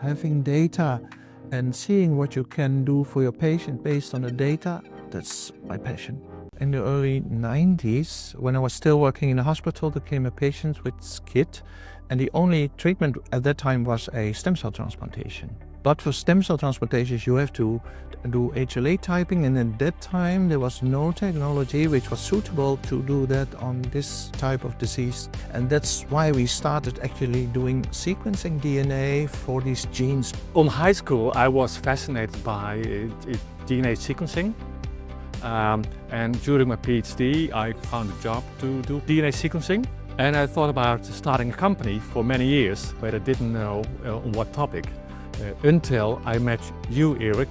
Having data and seeing what you can do for your patient based on the data, that's my passion. In the early 90s, when I was still working in a hospital, there came a patient with SCID, and the only treatment at that time was a stem cell transplantation. But for stem cell transplantations, you have to do HLA typing, and at that time there was no technology which was suitable to do that on this type of disease. And that's why we started actually doing sequencing DNA for these genes. On high school, I was fascinated by DNA sequencing. And during my PhD, I found a job to do DNA sequencing. And I thought about starting a company for many years, but I didn't know on what topic. Until I met you, Eric,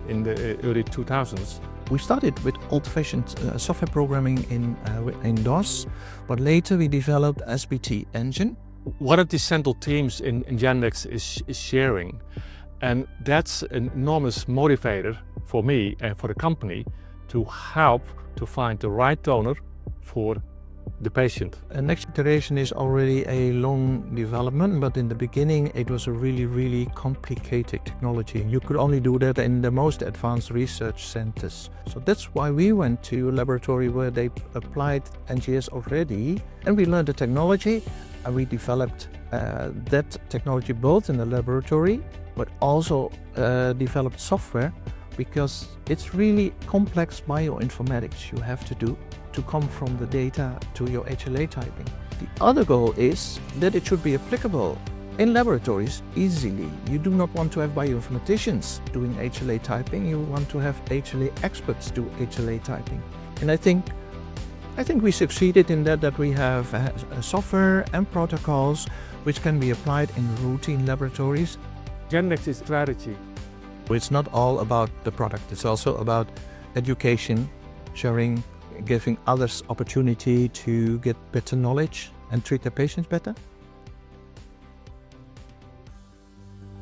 in the early 2000s. We started with old-fashioned software programming in DOS, but later we developed SBT engine. One of the central themes in GenDx is sharing. And that's an enormous motivator for me and for the company to help to find the right donor for the patient. The next generation is already a long development, but in the beginning it was a really complicated technology. You could only do that in the most advanced research centers. So that's why we went to a laboratory where they applied NGS already, and we learned the technology, and we developed that technology both in the laboratory, but also developed software, because it's really complex bioinformatics you have to do to come from the data to your HLA typing. The other goal is that it should be applicable in laboratories easily. You do not want to have bioinformaticians doing HLA typing, you want to have HLA experts do HLA typing. And I think we succeeded in that we have a software and protocols which can be applied in routine laboratories. GenDx is strategy. It's not all about the product, it's also about education, sharing, giving others opportunity to get better knowledge and treat their patients better.